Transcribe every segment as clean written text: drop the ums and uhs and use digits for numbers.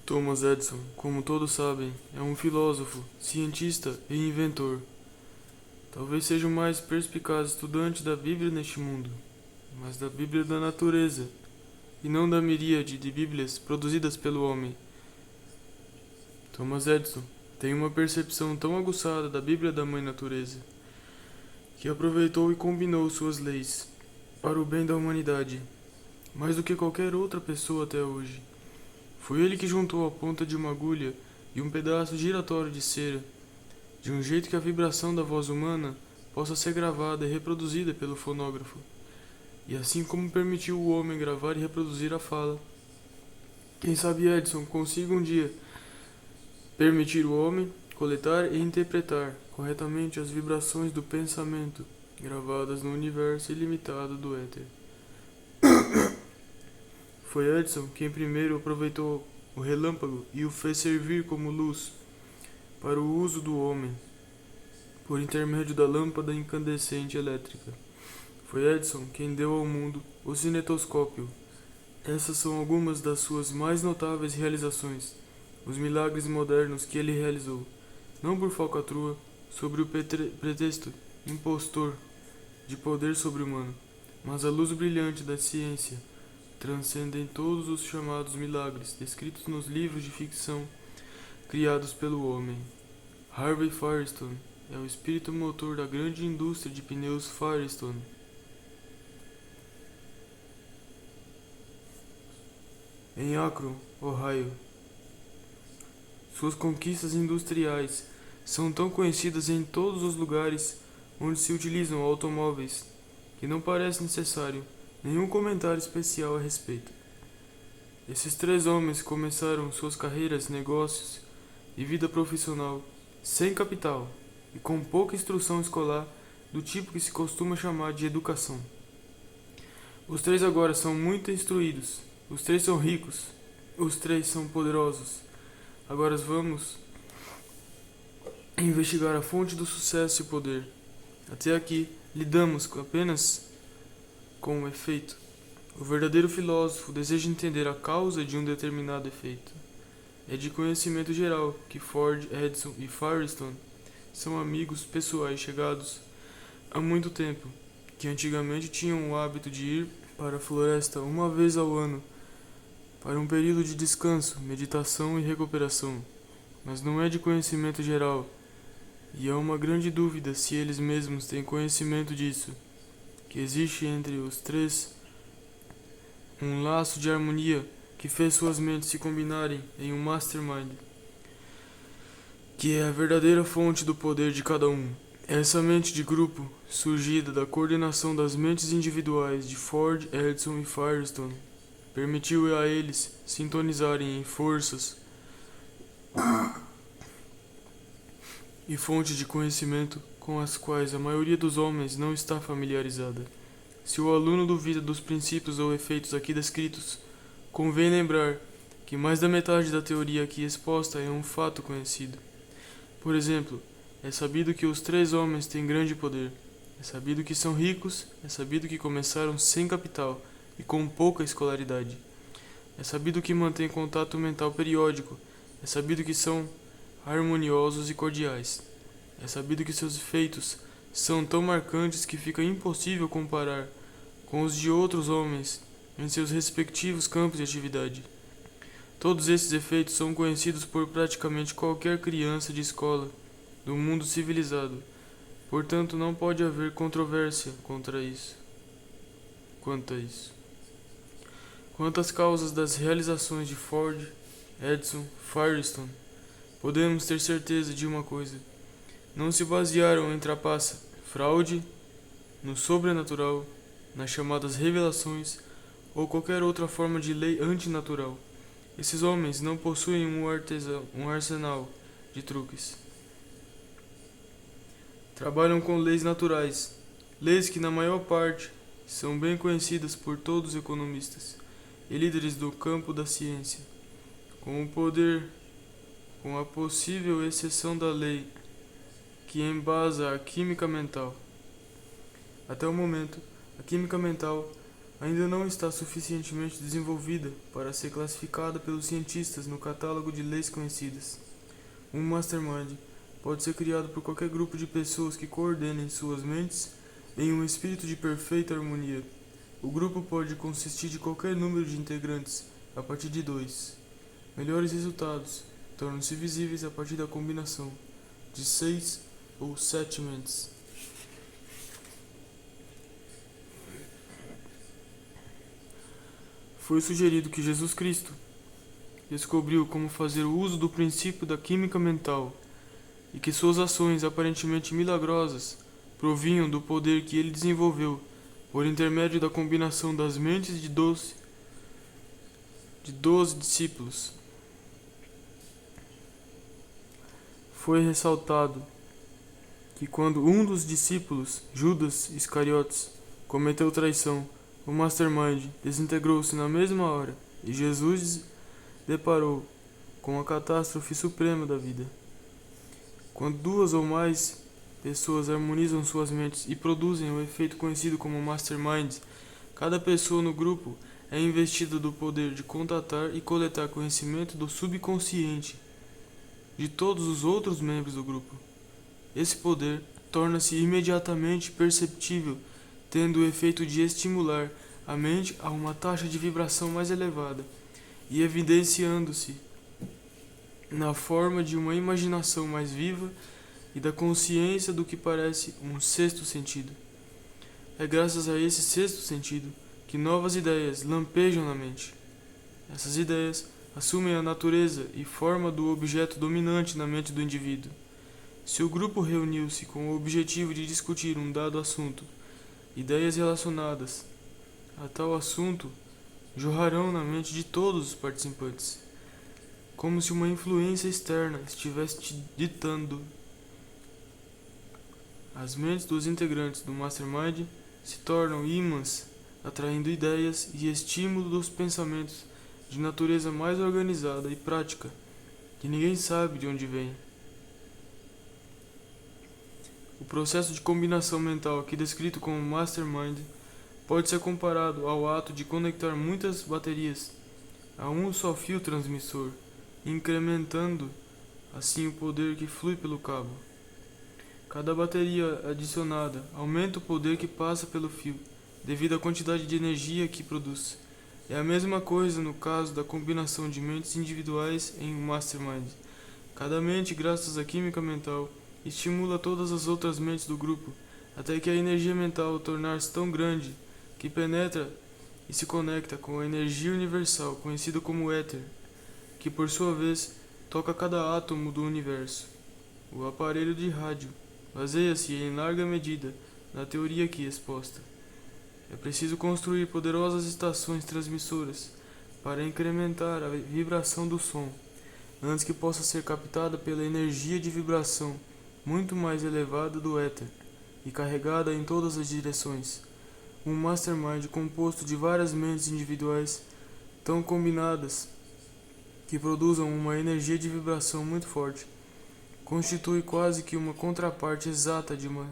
Thomas Edison, como todos sabem, é um filósofo, cientista e inventor. Talvez seja o mais perspicaz estudante da Bíblia neste mundo, mas da Bíblia da natureza, e não da miríade de Bíblias produzidas pelo homem. Thomas Edison tem uma percepção tão aguçada da Bíblia da Mãe Natureza, que aproveitou e combinou suas leis para o bem da humanidade, mais do que qualquer outra pessoa até hoje. Foi ele que juntou a ponta de uma agulha e um pedaço giratório de cera, de um jeito que a vibração da voz humana possa ser gravada e reproduzida pelo fonógrafo, e assim como permitiu o homem gravar e reproduzir a fala. Quem sabe Edison consiga um dia permitir o homem coletar e interpretar corretamente as vibrações do pensamento gravadas no universo ilimitado do éter. Foi Edison quem primeiro aproveitou o relâmpago e o fez servir como luz para o uso do homem, por intermédio da lâmpada incandescente elétrica. Foi Edison quem deu ao mundo o cinetoscópio. Essas são algumas das suas mais notáveis realizações, os milagres modernos que ele realizou, não por falcatrua, sobre o pretexto impostor de poder sobre-humano, mas a luz brilhante da ciência transcendem todos os chamados milagres descritos nos livros de ficção criados pelo homem. Harvey Firestone é o espírito motor da grande indústria de pneus Firestone. Em Akron, Ohio, suas conquistas industriais são tão conhecidas em todos os lugares onde se utilizam automóveis que não parece necessário nenhum comentário especial a respeito. Esses três homens começaram suas carreiras, negócios e vida profissional sem capital e com pouca instrução escolar do tipo que se costuma chamar de educação. Os três agora são muito instruídos, os três são ricos, os três são poderosos. Agora vamos investigar a fonte do sucesso e poder. Até aqui, lidamos apenas com o efeito. O verdadeiro filósofo deseja entender a causa de um determinado efeito. É de conhecimento geral que Ford, Edison e Firestone são amigos pessoais chegados há muito tempo, que antigamente tinham o hábito de ir para a floresta uma vez ao ano para um período de descanso, meditação e recuperação. Mas não é de conhecimento geral, e há uma grande dúvida se eles mesmos têm conhecimento disso, que existe entre os três um laço de harmonia que fez suas mentes se combinarem em um mastermind, que é a verdadeira fonte do poder de cada um. Essa mente de grupo, surgida da coordenação das mentes individuais de Ford, Edison e Firestone, permitiu a eles sintonizarem em forças e fontes de conhecimento com as quais a maioria dos homens não está familiarizada. Se o aluno duvida dos princípios ou efeitos aqui descritos, convém lembrar que mais da metade da teoria aqui exposta é um fato conhecido. Por exemplo, é sabido que os três homens têm grande poder. É sabido que são ricos, é sabido que começaram sem capital e com pouca escolaridade. É sabido que mantêm contato mental periódico. É sabido que são harmoniosos e cordiais. É sabido que seus efeitos são tão marcantes que fica impossível comparar com os de outros homens em seus respectivos campos de atividade. Todos esses efeitos são conhecidos por praticamente qualquer criança de escola do mundo civilizado. Portanto, não pode haver controvérsia quanto a isso. Quanto às causas das realizações de Ford, Edison, Firestone, podemos ter certeza de uma coisa: não se basearam em trapaça, fraude, no sobrenatural, nas chamadas revelações ou qualquer outra forma de lei antinatural. Esses homens não possuem um arsenal de truques. Trabalham com leis naturais, leis que na maior parte são bem conhecidas por todos os economistas e líderes do campo da ciência, com o poder, com a possível exceção da lei que embasa a química mental. Até o momento, a química mental ainda não está suficientemente desenvolvida para ser classificada pelos cientistas no catálogo de leis conhecidas. Um mastermind pode ser criado por qualquer grupo de pessoas que coordenem suas mentes em um espírito de perfeita harmonia. O grupo pode consistir de qualquer número de integrantes, a partir de 2. Melhores resultados tornam-se visíveis a partir da combinação de 6 ou 7 mentes. Foi sugerido que Jesus Cristo descobriu como fazer o uso do princípio da química mental e que suas ações aparentemente milagrosas provinham do poder que ele desenvolveu por intermédio da combinação das mentes de 12 discípulos. Foi ressaltado que quando um dos discípulos, Judas Iscariotes, cometeu traição, o Mastermind desintegrou-se na mesma hora e Jesus deparou com a catástrofe suprema da vida. Quando 2 ou mais pessoas harmonizam suas mentes e produzem o efeito conhecido como Mastermind, cada pessoa no grupo é investida do poder de contatar e coletar conhecimento do subconsciente de todos os outros membros do grupo. Esse poder torna-se imediatamente perceptível, tendo o efeito de estimular a mente a uma taxa de vibração mais elevada e evidenciando-se na forma de uma imaginação mais viva e da consciência do que parece um sexto sentido. É graças a esse sexto sentido que novas ideias lampejam na mente. Essas ideias assumem a natureza e forma do objeto dominante na mente do indivíduo. Se o grupo reuniu-se com o objetivo de discutir um dado assunto, ideias relacionadas a tal assunto jorrarão na mente de todos os participantes, como se uma influência externa estivesse ditando. As mentes dos integrantes do Mastermind se tornam ímãs, atraindo ideias e estímulo dos pensamentos de natureza mais organizada e prática, que ninguém sabe de onde vem. O processo de combinação mental aqui descrito como Mastermind pode ser comparado ao ato de conectar muitas baterias a um só fio transmissor, incrementando assim o poder que flui pelo cabo. Cada bateria adicionada aumenta o poder que passa pelo fio, devido à quantidade de energia que produz. É a mesma coisa no caso da combinação de mentes individuais em um Mastermind. Cada mente, graças à química mental, estimula todas as outras mentes do grupo, até que a energia mental tornar-se tão grande que penetra e se conecta com a energia universal, conhecida como éter, que por sua vez toca cada átomo do universo. O aparelho de rádio baseia-se em larga medida na teoria aqui exposta. É preciso construir poderosas estações transmissoras para incrementar a vibração do som, antes que possa ser captada pela energia de vibração muito mais elevada do éter e carregada em todas as direções. Um Mastermind composto de várias mentes individuais tão combinadas que produzam uma energia de vibração muito forte constitui quase que uma contraparte exata de uma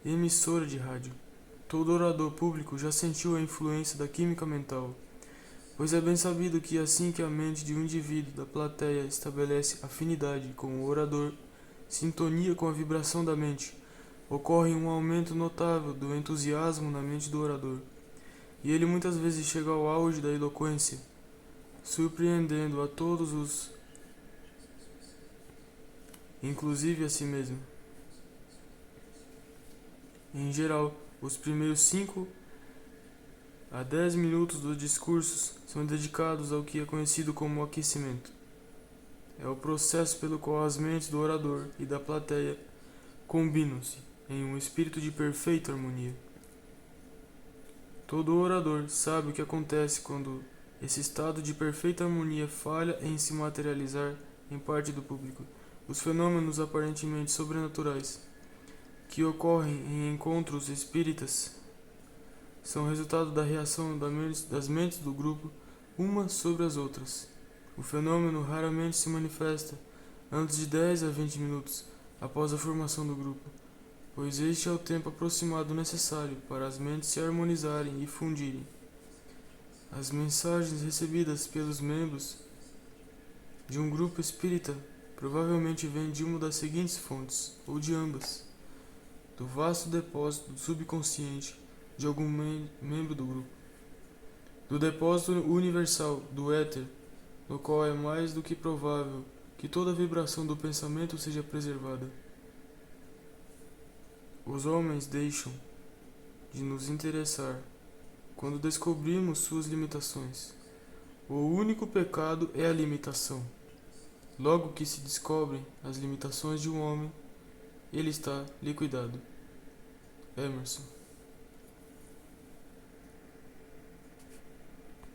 emissora de rádio. Todo orador público já sentiu a influência da química mental, pois é bem sabido que assim que a mente de um indivíduo da plateia estabelece afinidade com o orador, sintonia com a vibração da mente, ocorre um aumento notável do entusiasmo na mente do orador, e ele muitas vezes chega ao auge da eloquência, surpreendendo a todos inclusive a si mesmo. Em geral, os primeiros 5 a 10 minutos dos discursos são dedicados ao que é conhecido como aquecimento. É o processo pelo qual as mentes do orador e da plateia combinam-se em um espírito de perfeita harmonia. Todo orador sabe o que acontece quando esse estado de perfeita harmonia falha em se materializar em parte do público. Os fenômenos aparentemente sobrenaturais que ocorrem em encontros espíritas são resultado da reação das mentes do grupo umas sobre as outras. O fenômeno raramente se manifesta antes de 10 a 20 minutos após a formação do grupo, pois este é o tempo aproximado necessário para as mentes se harmonizarem e fundirem. As mensagens recebidas pelos membros de um grupo espírita provavelmente vêm de uma das seguintes fontes, ou de ambas: do vasto depósito do subconsciente de algum membro do grupo, do depósito universal do éter, no qual é mais do que provável que toda vibração do pensamento seja preservada. Os homens deixam de nos interessar quando descobrimos suas limitações. O único pecado é a limitação. Logo que se descobrem as limitações de um homem, ele está liquidado. Emerson.